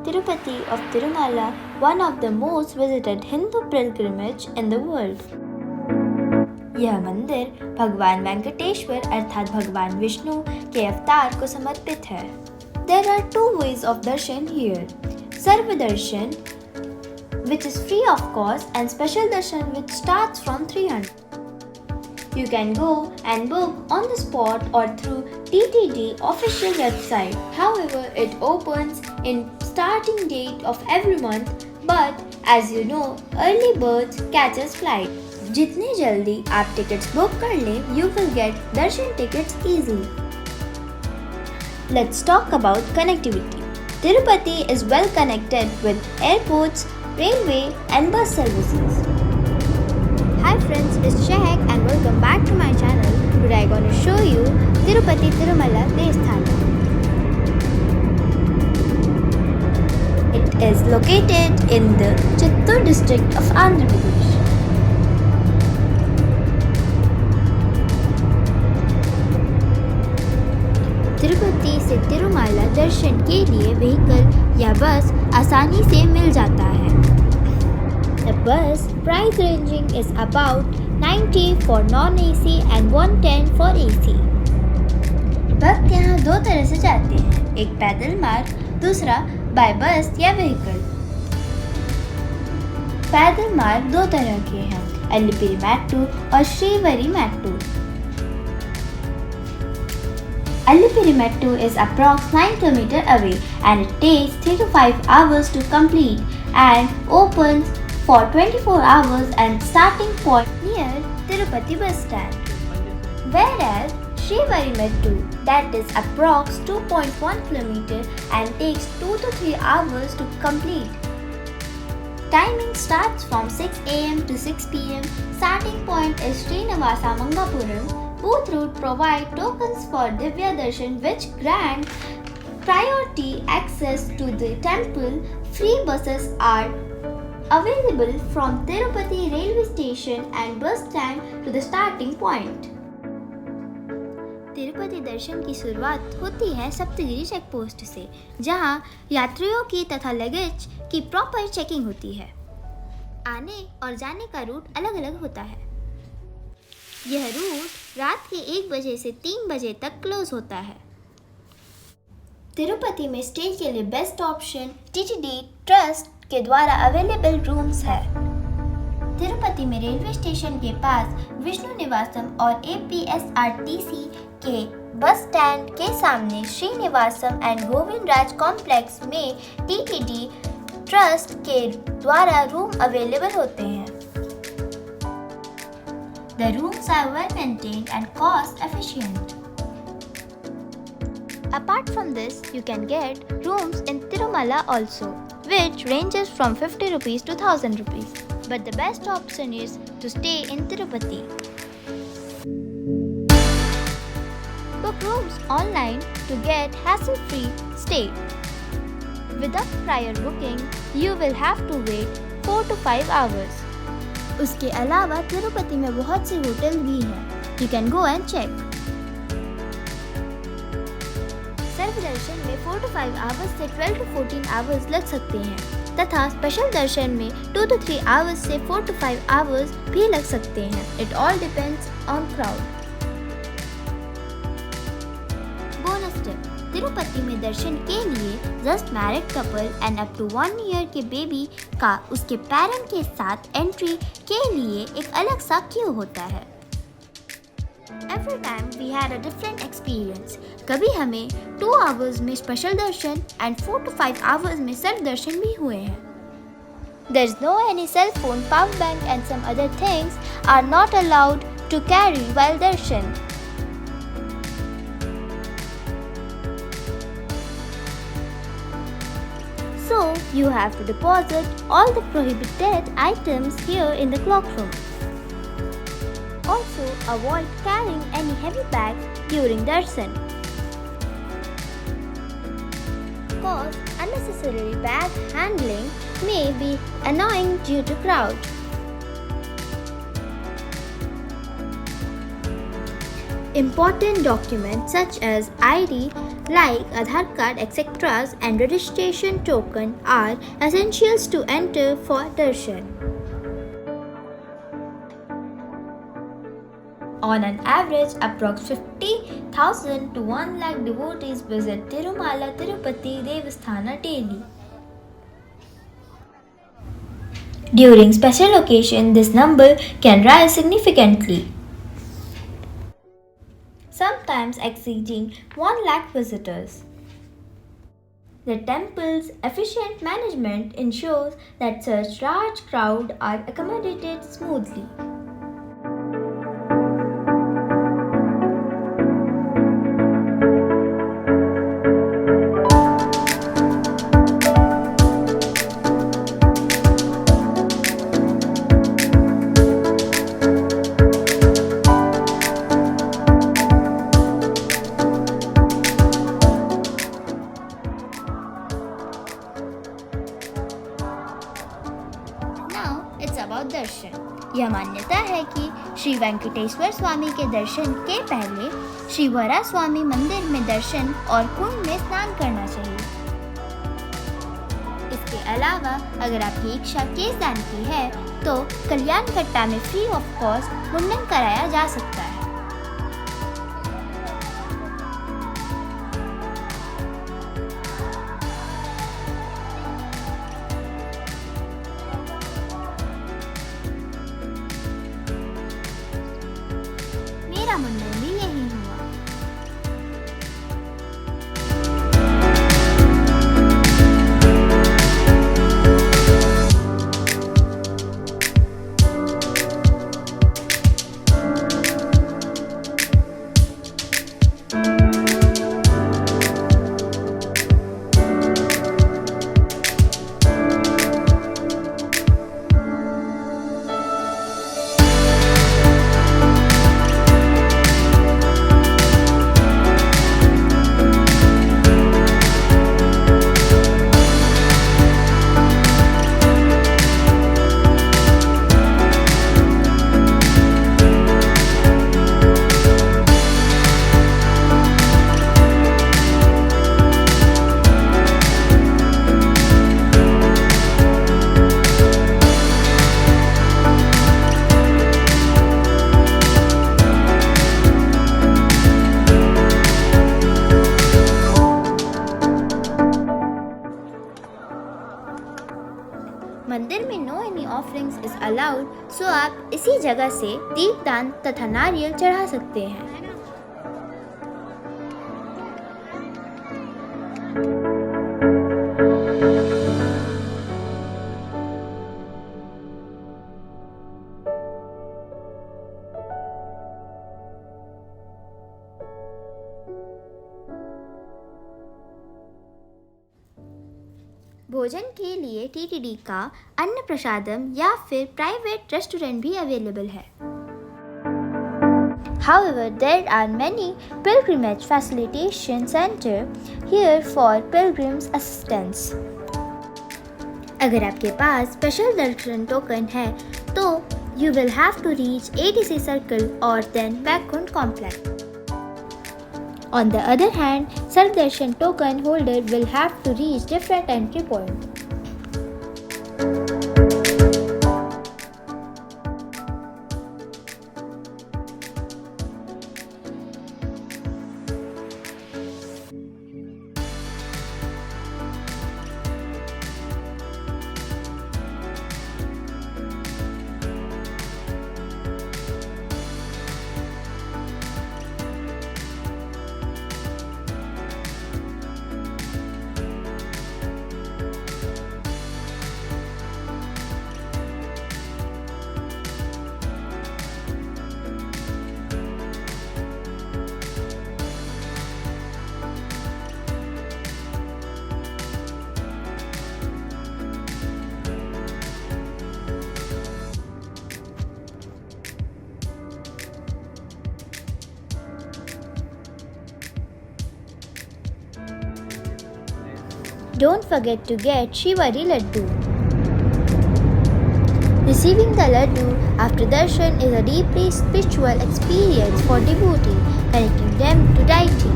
Tirupati of Tirumala, one of the most visited Hindu pilgrimage in the world. यह मंदिर भगवान वेंकटेश्वर अर्थात भगवान विष्णु के अवतार को समर्पित है. There are two ways of darshan here. Sarva darshan, which is free of cost, and special darshan, which starts from 300. You can go and book on the spot or through TTD official website. However, it opens in starting date of every month, but as you know, early birds catches flight. जितनी जल्दी आप tickets book कर लें, you will get darshan tickets easily. Let's talk about connectivity. Tirupati is well connected with airports, railway and bus services. Hi friends, it's Shahak and welcome back to my channel. Today I'm going to show you Tirupati Tirumala Desthala. It is located in the Chittoor district of Andhra Pradesh. Tirupati से तिरुमाला दर्शन के लिए vehicle या बस आसानी से मिल जाता है. The bus price ranging is about 90 for non-AC and 110 for AC. भक्त यहाँ दो तरह से जाते हैं, एक पैदल मार्ग, दूसरा बाय बस या व्हीकल. पैदल मार्ग दो तरह के हैं, अल्लिपिरी मेट्टू और Srivari Mettu. Allipiri Mettu is approx 9 km away and it takes 3 to 5 hours to complete and opens for 24 hours and starting point near Tirupati bus stand. Whereas Srivari Mettu, that is approx 2.1 km and takes 2 to 3 hours to complete. Timing starts from 6 am to 6 pm. Starting point is Srinivasa Mangapuram. Both routes provide tokens for Divya Darshan which grant priority access to the temple. Free buses are available from Tirupati railway station and bus stand to the starting point. Tirupati दर्शन की शुरुआत होती है Saptagiri check post से, जहां यात्रियों की तथा luggage की प्रॉपर चेकिंग होती है. आने और जाने का रूट अलग अलग होता है. यह रूट रात के 1 बजे से 3 बजे तक क्लोज होता है. तिरुपति में स्टे के लिए बेस्ट ऑप्शन टीटीडी ट्रस्ट के द्वारा अवेलेबल रूम्स है. तिरुपति में रेलवे स्टेशन के पास विष्णु निवासम और एपीएसआरटीसी के बस स्टैंड के सामने Srinivasam and Govind Raj complex में टीटीडी ट्रस्ट के द्वारा रूम अवेलेबल होते हैं. The rooms are well maintained and cost efficient. Apart from this, you can get rooms in Tirumala also, which ranges from 50 rupees to 1000 rupees. But the best option is to stay in Tirupati. Book rooms online to get hassle-free stay. Without prior booking, you will have to wait 4 to 5 hours. उसके अलावा तिरुपति में बहुत से hotel भी हैं. You can go and check. सर्व दर्शन में 4 to 5 hours से 12 to 14 hours लग सकते हैं तथा स्पेशल दर्शन में 2 to 3 hours से 4 to 5 hours भी लग सकते हैं. It all depends on crowd. Bonus tip: Tirupati में दर्शन के लिए just married couple and up to 1 year के बेबी का उसके पेरेंट के साथ एंट्री के लिए एक अलग सा क्यू होता है. Every time we had a different experience. कभी हमें 2 hours में special Darshan and 4 to 5 hours में सर्व दर्शन भी हुए हैं. There is no any cell phone, power bank and some other things are not allowed to carry while darshan. So, you have to deposit all the prohibited items here in the clock room. Also, avoid carrying any heavy bags during darshan. Cause unnecessary bag handling may be annoying due to crowd. Important documents such as ID, like Aadhaar card, etc., and registration token are essentials to enter for darshan. On an average, approx 50,000 to 1 lakh devotees visit Tirumala Tirupati Devasthana daily. During special occasion, this number can rise significantly, sometimes exceeding 1 lakh visitors. The temple's efficient management ensures that such large crowds are accommodated smoothly. It's about दर्शन। यह मान्यता है कि श्री वेंकटेश्वर स्वामी के दर्शन के पहले श्री वरा स्वामी मंदिर में दर्शन और कुंड में स्नान करना चाहिए। इसके अलावा अगर आपकी इच्छा केस दान की है तो कल्याण कट्टा में फ्री ऑफ कॉस्ट मुंडन कराया जा सकता है। मेरा मुंडन भी यही हुआ। मंदिर में no any offerings is allowed, so आप इसी जगह से दीपदान तथा नारियल चढ़ा सकते हैं। भोजन के लिए टीटीडी का अन्न प्रसादम या फिर प्राइवेट रेस्टोरेंट भी अवेलेबल है। However, there are many pilgrimage facilitation centers here for pilgrims assistance. अगर आपके पास स्पेशल दर्शन टोकन है तो you will have to reach ATC Circle or then Vaikunth Complex. On the other hand, Sardarshan token holder will have to reach different entry points. Don't forget to get Shivari Laddu. Receiving the Laddu after darshan is a deeply spiritual experience for devotees. connecting them to deity.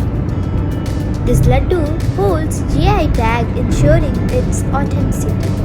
This laddu holds GI tag ensuring its authenticity.